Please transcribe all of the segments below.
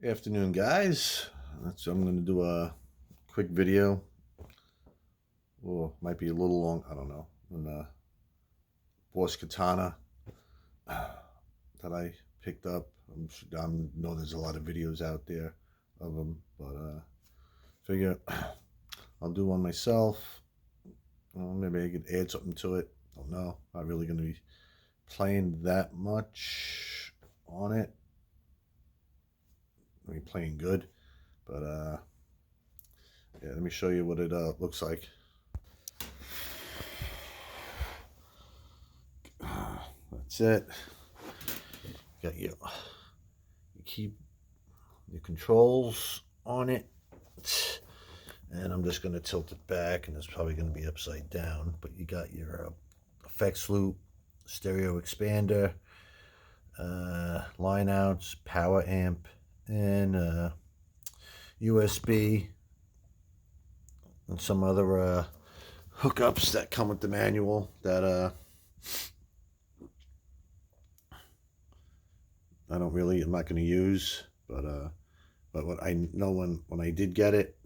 Afternoon, guys. I'm going to do a quick video. Or might be a little long. I don't know. On the Boss Katana that I picked up. I know there's a lot of videos out there of them, but figure I'll do one myself. Maybe I could add something to it. Don't know. Not really going to be playing that much on it. I mean, playing good, but yeah. Let me show you what it looks like. That's it. Got your keep your controls on it, and I'm just going to tilt it back, and it's probably going to be upside down. But you got your effects loop, stereo expander, line outs, power amp, and USB, and some other hookups that come with the manual that I'm not going to use, but what I know when I did get it,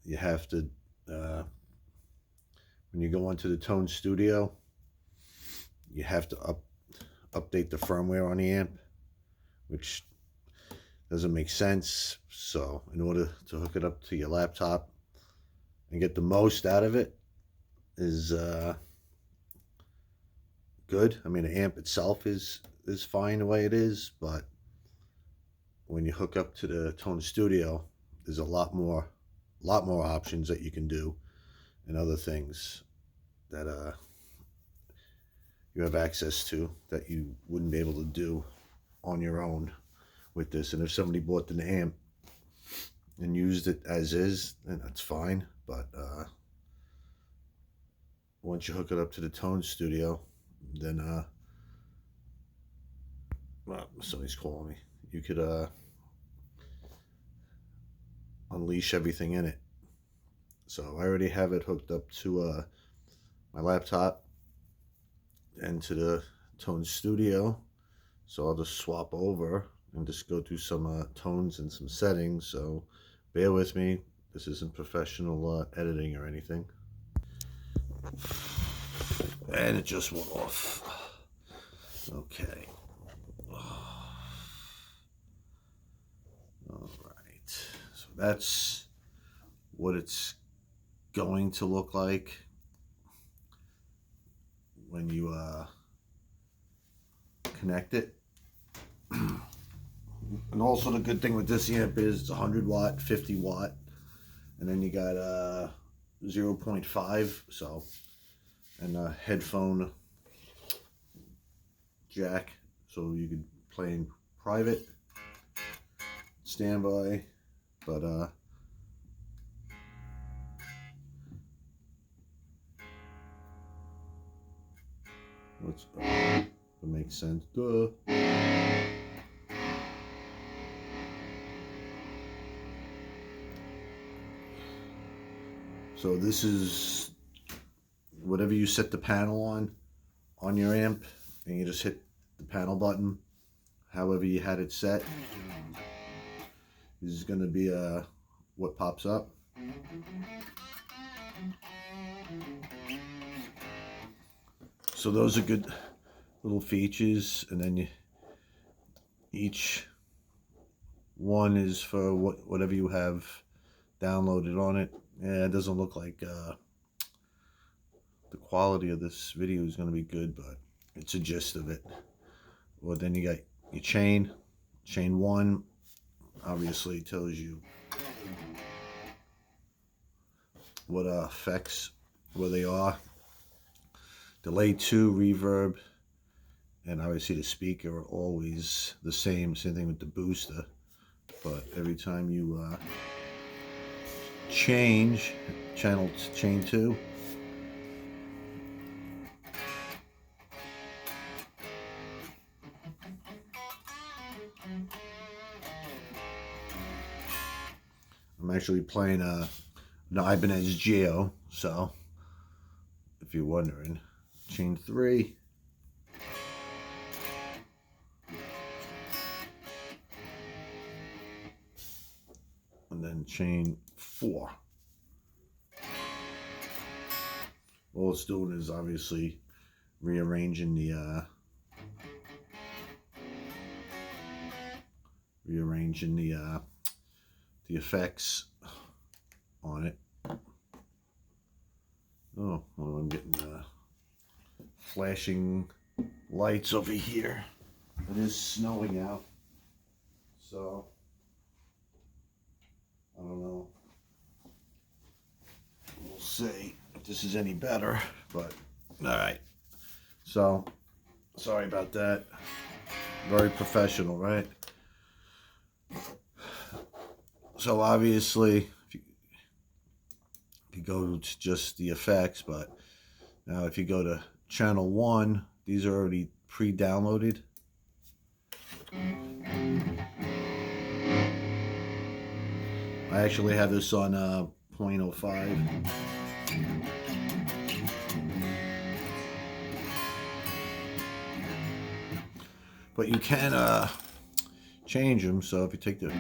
you have to, when you go into the Tone Studio, you have to update the firmware on the amp, which doesn't make sense. So in order to hook it up to your laptop and get the most out of it is good. I mean, the amp itself is fine the way it is, but when you hook up to the Tone Studio, there's a lot more options that you can do, and other things that you have access to that you wouldn't be able to do on your own with this. And if somebody bought an amp and used it as is, then that's fine. But once you hook it up to the Tone Studio, then well, somebody's calling me. You could unleash everything in it. So I already have it hooked up to my laptop and to the Tone Studio. So I'll just swap over and just go through some tones and some settings. So bear with me. This isn't professional editing or anything. And it just went off. Okay. All right. So that's what it's going to look like when you connect it. And also the good thing with this amp is it's 100 watt, 50 watt, and then you got 0.5, so, and a headphone jack, so you could play in private, standby, but it makes sense. Duh. So this is whatever you set the panel on your amp, and you just hit the panel button, however you had it set. This is going to be what pops up. So those are good little features, and then each one is for whatever you have downloaded on it. Yeah, it doesn't look like the quality of this video is going to be good, but it's a gist of it. Well, then you got your chain 1, obviously tells you what effects, where they are. Delay 2, reverb, and obviously the speaker are always the same thing with the booster, but every time you change channel chain 2, I'm actually playing an Ibanez Geo, so if you're wondering, chain 3, and then chain 4. All it's doing is obviously rearranging the effects on it. Oh, well, I'm getting flashing lights over here. It is snowing out, so I don't know. We'll see if this is any better, but all right. So, sorry about that. Very professional, right? So obviously, if you go to just the effects, but now if you go to channel 1, these are already pre-downloaded. I actually have this on 0.05. But you can change them, so if you take the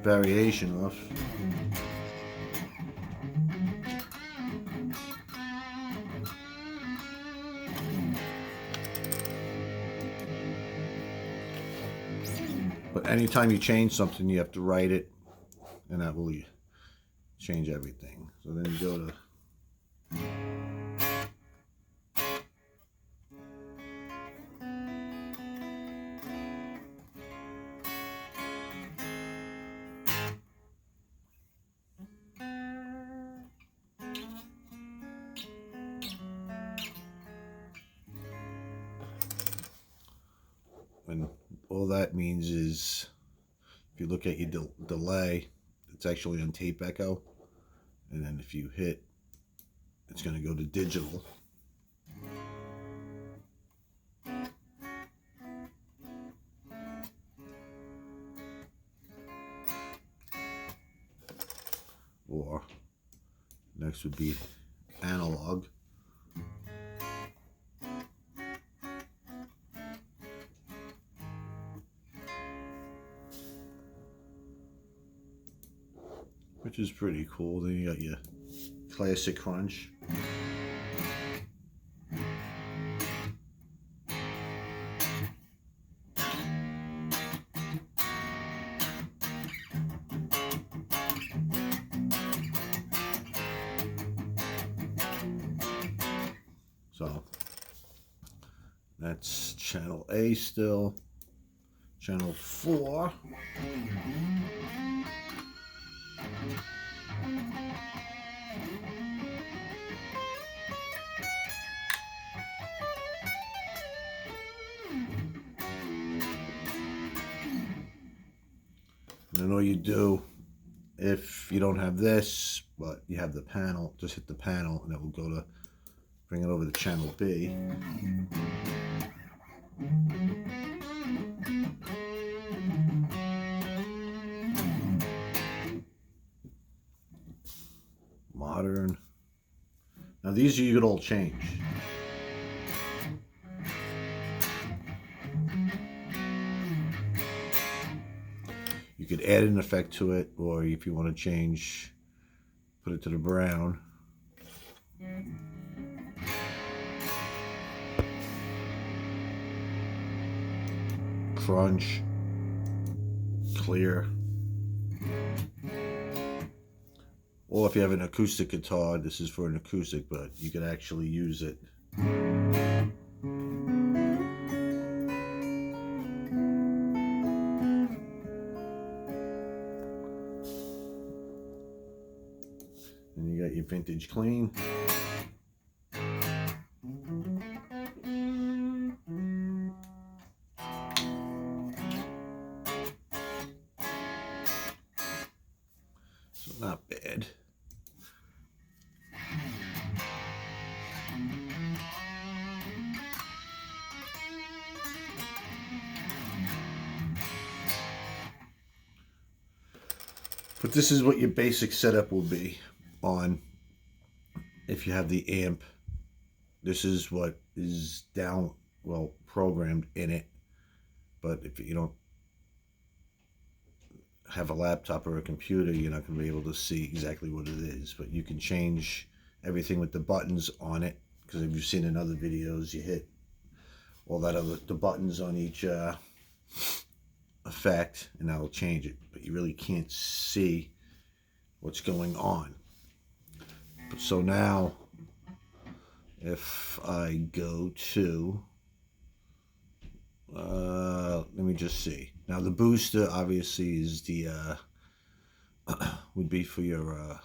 variation off, but anytime you change something, you have to write it, and that will change everything. So then you go to and all that means is, if you look at your delay, it's actually on tape echo, and then if you hit, it's going to go to digital. Or next would be analog. Which is pretty cool. Then you got your classic crunch. So that's channel A still. Channel 4. And then all you do, if you don't have this, but you have the panel, just hit the panel and it will go to, bring it over to channel B. Modern. Now these you could all change. You could add an effect to it, or if you want to change, put it to the brown. Crunch. Clear. Or if you have an acoustic guitar, this is for an acoustic, but you could actually use it. And you got your vintage clean. So not bad. But this is what your basic setup will be on, if you have the amp. This is what is programmed in it. But if you don't have a laptop or a computer, you're not going to be able to see exactly what it is, but you can change everything with the buttons on it, because if you've seen in other videos, you hit all that the buttons on each effect and that'll change it, but you really can't see what's going on. So now if I go to let me just see. Now the booster obviously is the would be for your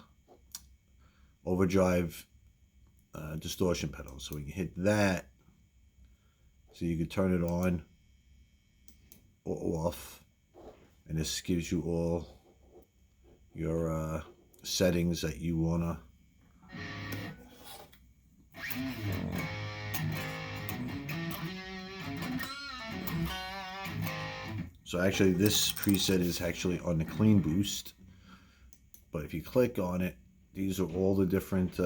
overdrive distortion pedal. So we can hit that, so you can turn it on or off, and this gives you all your settings that you wanna. So actually this preset is actually on the clean boost, but if you click on it, these are all the different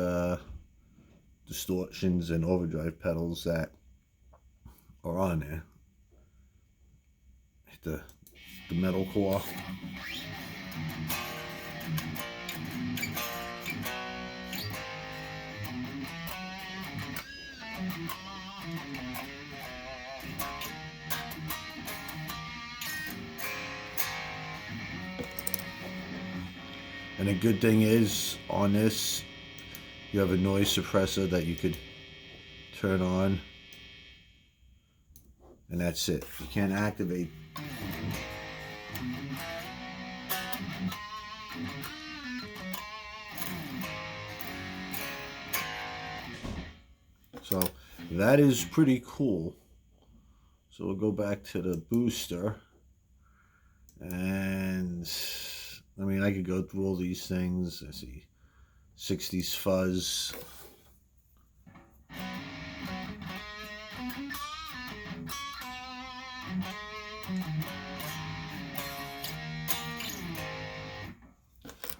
distortions and overdrive pedals that are on there. Hit the metal core. And a good thing is, on this, you have a noise suppressor that you could turn on, and that's it. You can't activate. So that is pretty cool. So we'll go back to the booster, and I mean, I could go through all these things. Let's see, 60s fuzz.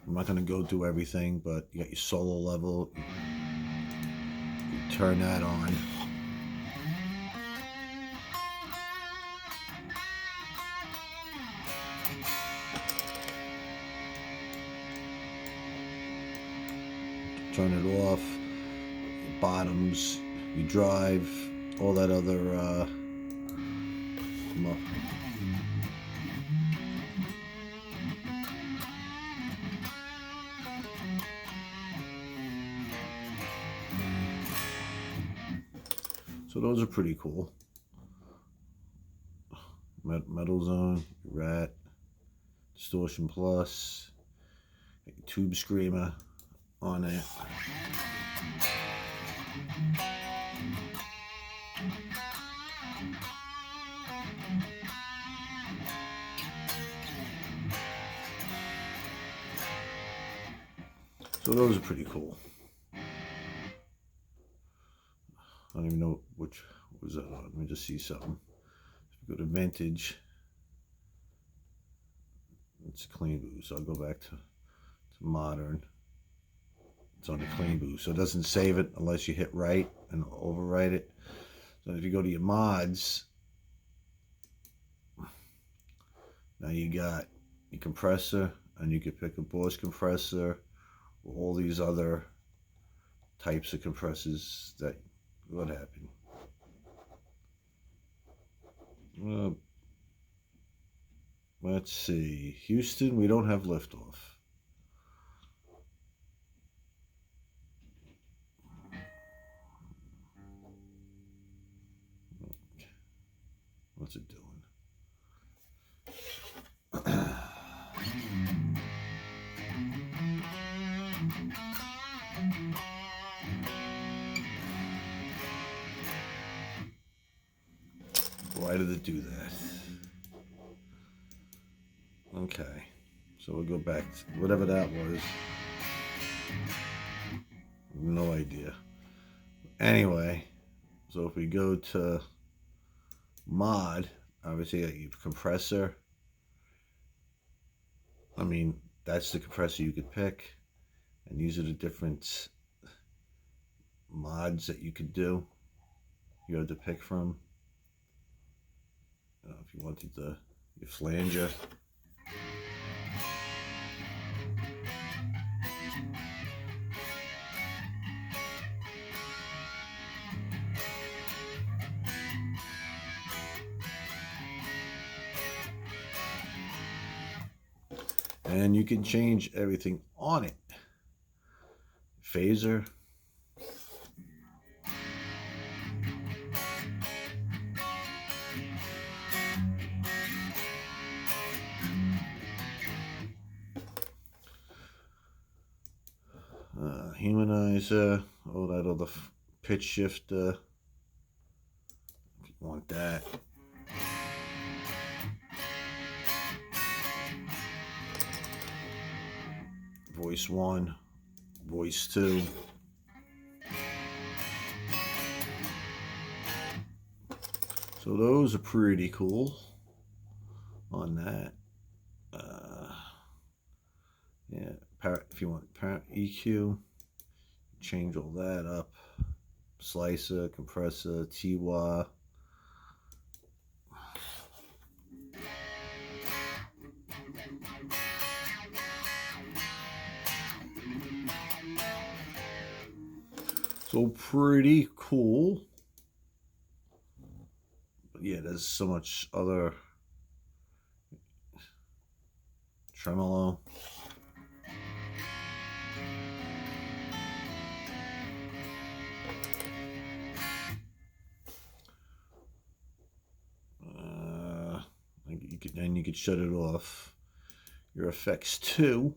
I'm not going to go through everything, but you got your solo level. You turn that on. Turn it off. Your bottoms, you drive, all that other so those are pretty cool. Metal Zone, Rat, Distortion Plus, Tube Screamer on it. So those are pretty cool. I don't even know which was that on. Let me just see something. If we go to Vintage, it's clean boost. So I'll go back to Modern. It's on the clean boost, so it doesn't save it unless you hit right and overwrite it. So if you go to your mods, now you got your compressor, and you can pick a Boss compressor, or all these other types of compressors that, what happened? Let's see, Houston, we don't have liftoff. What's it doing? Why did it do that? Okay, so we'll go back to whatever that was. No idea. Anyway, so if we go to mod, obviously you got your compressor. I mean, that's the compressor you could pick, and these are the different mods that you could do. You had to pick from. If you wanted your flanger. And you can change everything on it. Phaser. Humanizer. Oh, that other pitch shifter. If you want that. Voice 1, voice 2. So those are pretty cool on that. Yeah, if you want parent EQ, change all that up. Slicer, compressor, TY. So pretty cool. But yeah, there's so much other tremolo. You could shut it off. Your effects too,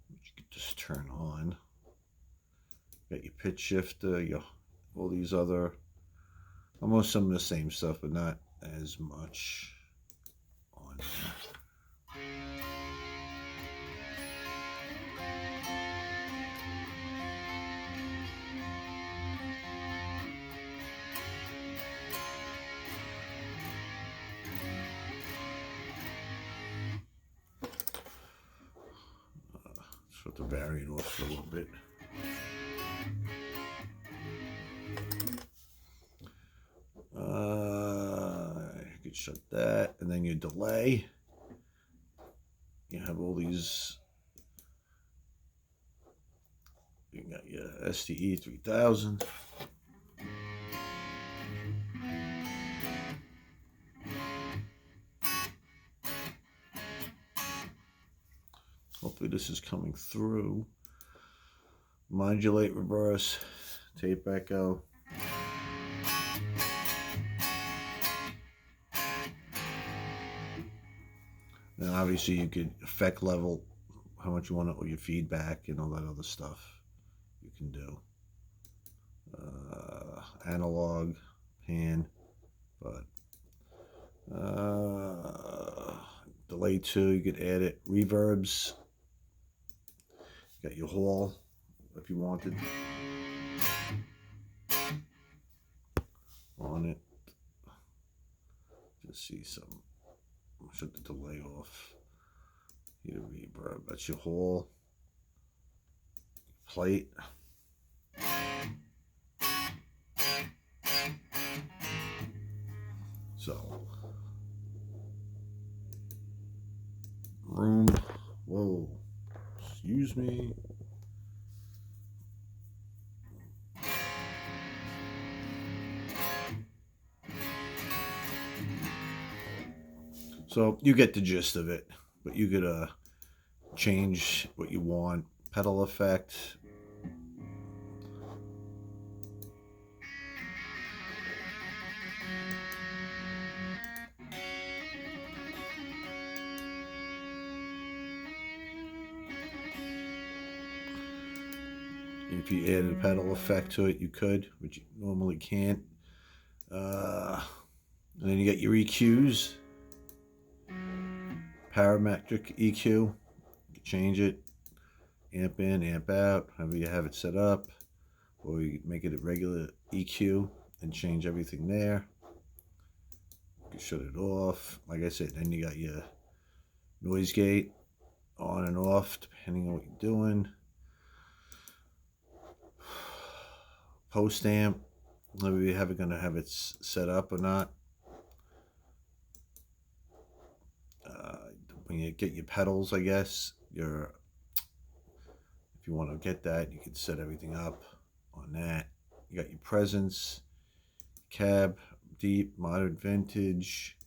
which you could just turn on. Got your pitch shifter, your all these other, almost some of the same stuff, but not as much on there. Shut the variant off for a little bit. You could shut that, and then your delay. You have all these. You got your STE 3000. Hopefully this is coming through. Modulate, reverse, tape echo. Now obviously you could effect level how much you want it with your feedback and all that other stuff you can do. Analog, pan, but delay 2, you could add it. Reverbs, got your hall if you wanted on it. Just see some. Shut the delay off. Your reverb. That's your hall. Plate. So room. Whoa. Excuse me. So you get the gist of it, but you could change what you want. Pedal effect. If you added a pedal effect to it, you could, which you normally can't. And then you get your EQs. Parametric EQ. You can change it. Amp in, amp out, however you have it set up. Or you make it a regular EQ and change everything there. You can shut it off. Like I said, then you got your noise gate on and off depending on what you're doing. Post amp, whether you're gonna have it set up or not. When you get your pedals, I guess if you want to get that, you can set everything up on that. You got your presence, cab, deep, modern, vintage.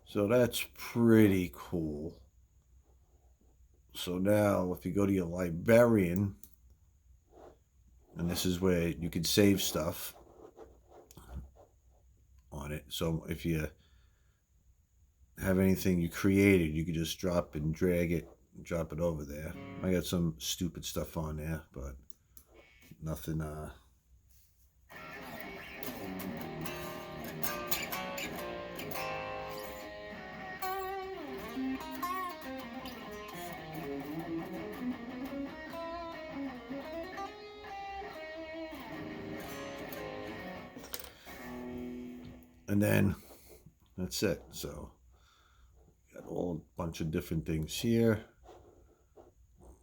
So that's pretty cool. So now if you go to your librarian, and this is where you can save stuff on it. So if you have anything you created, you can just drop and drag it, drop it over there. I got some stupid stuff on there, but nothing and then that's it. So got a whole bunch of different things here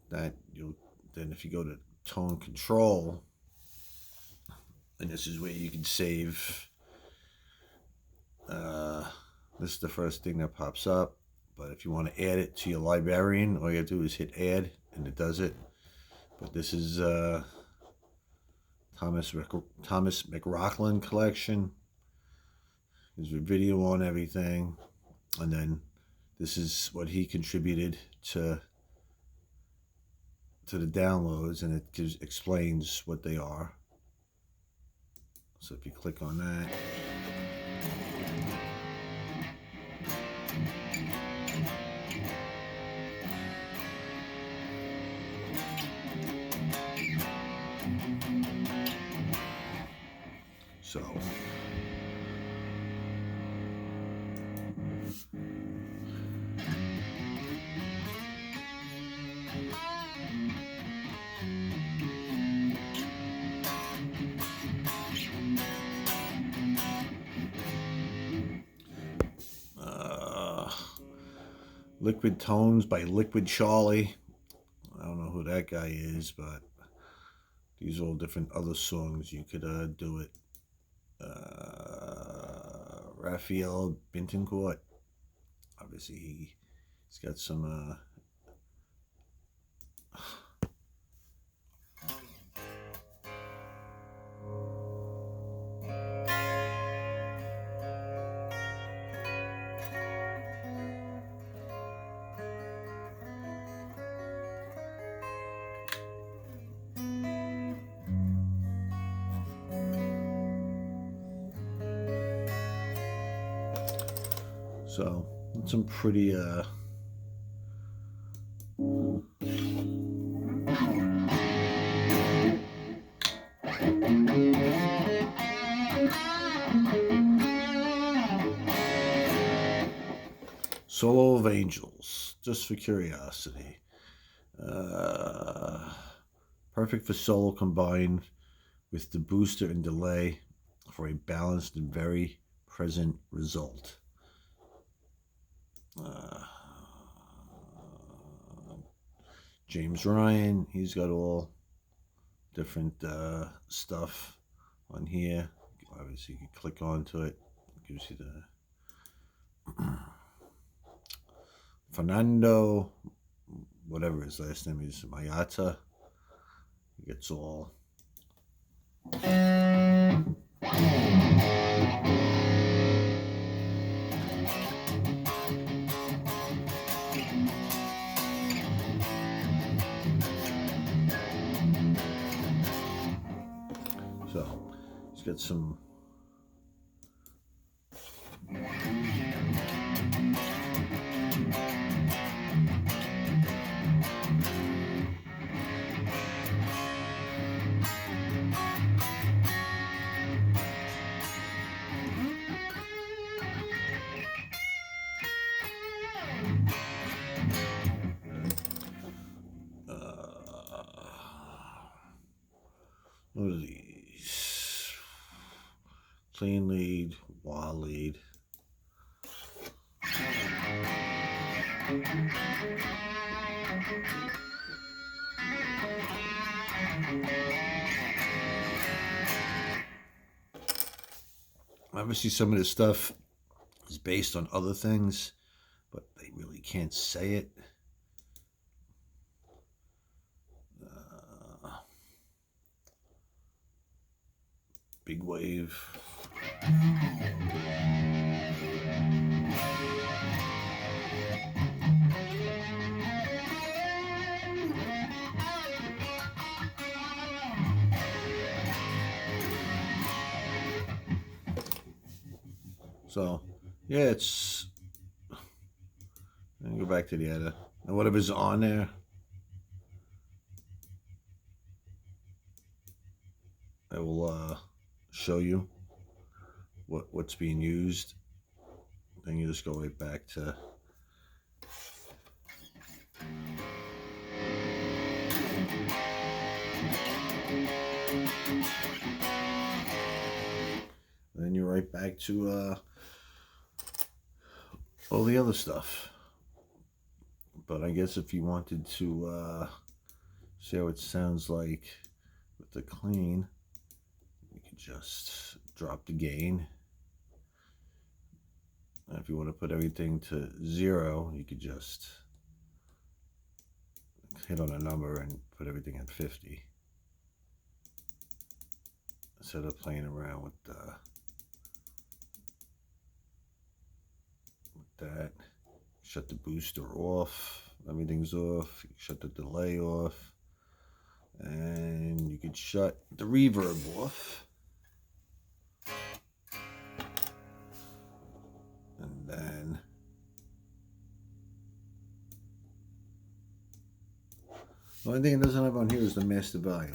that you'll then if you go to tone control, and this is where you can save. This is the first thing that pops up, but if you want to add it to your librarian, all you have to do is hit add and it does it. But this is Thomas McLaughlin collection. There's a video on everything, and then this is what he contributed to the downloads, and it explains what they are. So if you click on that, so Liquid Tones by Liquid Charlie. I don't know who that guy is, but these are all different other songs you could do it. Raphael Bintencourt. Obviously, he's got some. So some pretty Solo of Angels, just for curiosity. Perfect for solo combined with the booster and delay for a balanced and very present result. James Ryan, he's got all different stuff on here. Obviously, you can click onto it. It gives you the Fernando, whatever his last name is, Mayata. He gets all. So he's got some. What are these? Clean lead, wah lead. Obviously, some of this stuff is based on other things, but they really can't say it. Big wave. So yeah, it's, let me go back to the other, and whatever's on there, I will show you what's being used. Then you just go right back to then you're right back to all the other stuff. But I guess if you wanted to see how it sounds like with the clean, you could just drop the gain. And if you want to put everything to 0, you could just hit on a number and put everything at 50. Instead of playing around with that. Shut the booster off. Everything's off. You shut the delay off. And you could shut the reverb off. And then the only thing it doesn't have on here is the master volume.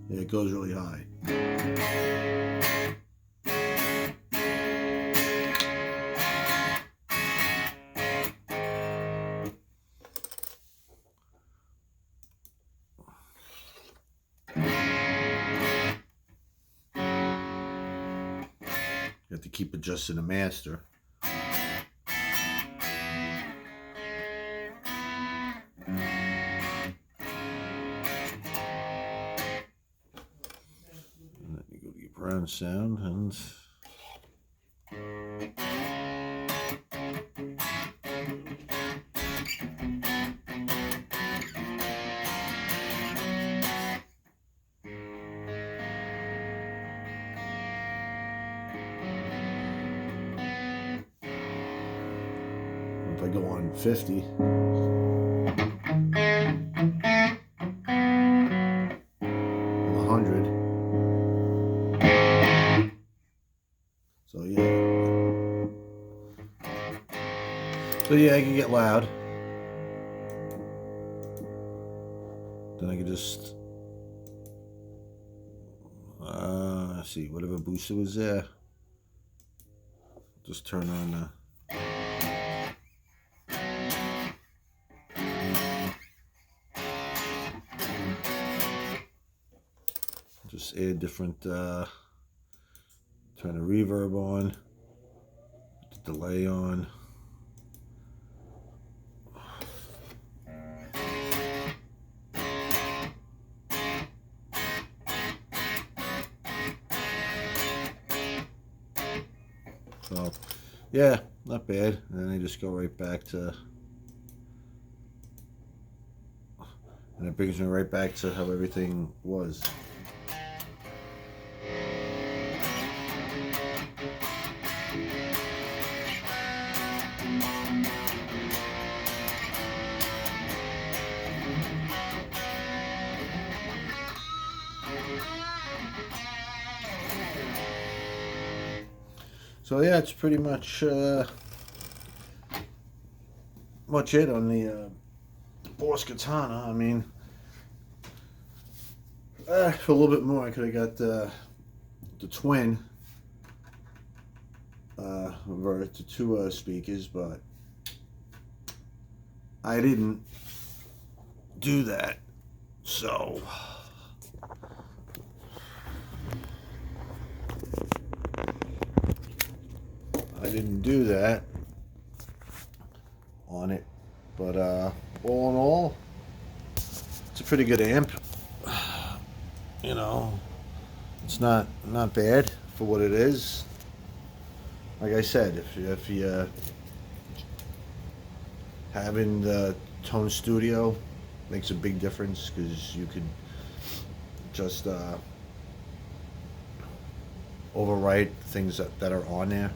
Yeah, it goes really high. You have to keep adjusting the master. And then you go to your brown sound and if I go on 50, and 100, so yeah, I can get loud. Then I can just see whatever booster was there. Just turn on the just add different, turn the reverb on, the delay on. So, yeah, not bad. And then I just go right back to, and it brings me right back to how everything was. So yeah, it's pretty much it on the Boss Katana. I mean, for a little bit more, I could have got the twin converted to 2 speakers, but I didn't do that. So on it. But all in all, it's a pretty good amp. You know, it's not bad for what it is. Like I said, if you having the Tone Studio makes a big difference, because you could just overwrite things that are on there.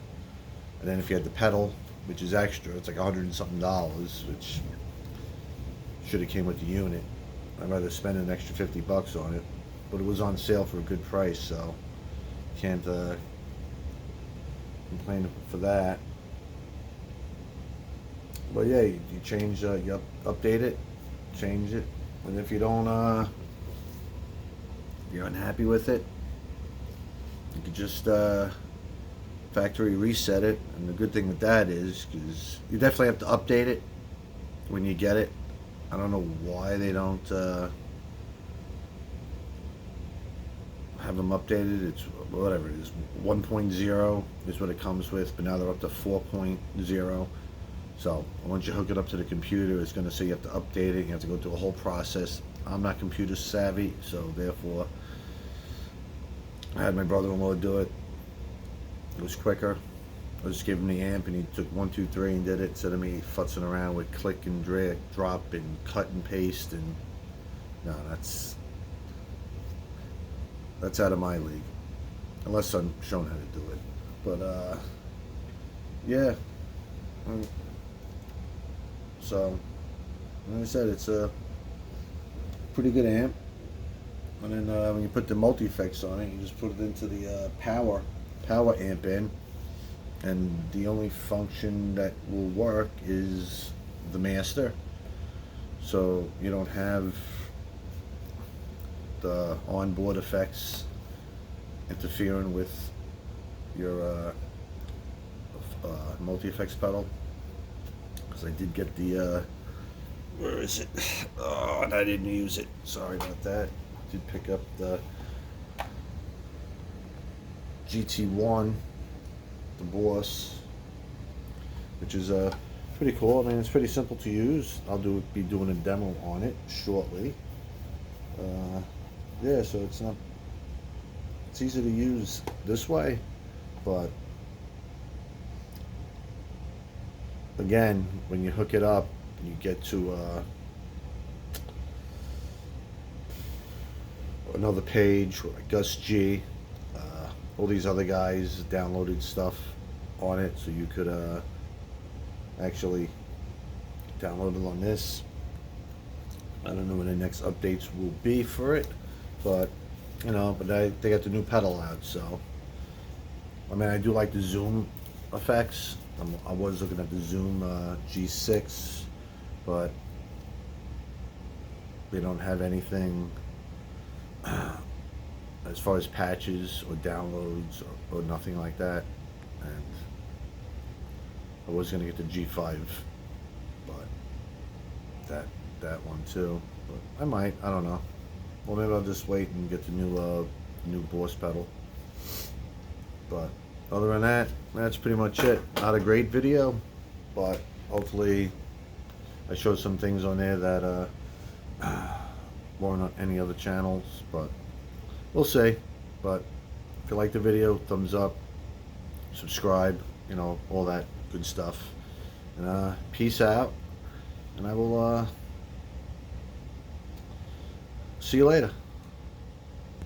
And then if you had the pedal, which is extra, it's like $100 and something, which should have came with the unit. I'd rather spend an extra $50 on it, but it was on sale for a good price, so can't complain for that. But yeah, you change, you update it, change it, and if you don't, if you're unhappy with it, you could just factory reset it. And the good thing with that is, because you definitely have to update it when you get it. I don't know why they don't have them updated. It's whatever it is. 1.0 is what it comes with, but now they're up to 4.0. So once you hook it up to the computer, it's going to say you have to update it. You have to go through a whole process. I'm not computer savvy, so therefore I had my brother-in-law do it. It was quicker. I just gave him the amp, and he took 1, 2, 3 and did it, instead of me futzing around with click and drag, drop and cut and paste. And no, that's out of my league, unless I'm shown how to do it. But yeah. So, like I said, it's a pretty good amp. And then when you put the multi-effects on it, you just put it into the power amp in. And the only function that will work is the master. So you don't have the onboard effects interfering with your multi-effects pedal. Because I did get the where is it? Oh, and I didn't use it. Sorry about that. I did pick up the GT1, the Boss, which is pretty cool. I mean, it's pretty simple to use. I'll be doing a demo on it shortly. Yeah, so it's easy to use this way, but again, when you hook it up, you get to another page where Gus G, all these other guys downloaded stuff on it, so you could actually download it on this. I don't know when the next updates will be for it, but you know, they got the new pedal out, so I mean, I do like the zoom effects. I was looking at the Zoom G6, but they don't have anything as far as patches or downloads or nothing like that. And I was gonna get the G5, but that one too. But I might. I don't know. Well, maybe I'll just wait and get the new Boss pedal. But other than that, that's pretty much it. Not a great video, but hopefully I showed some things on there that weren't on any other channels, but we'll see. But if you like the video, thumbs up, subscribe, you know, all that good stuff. And peace out, and I will see you later.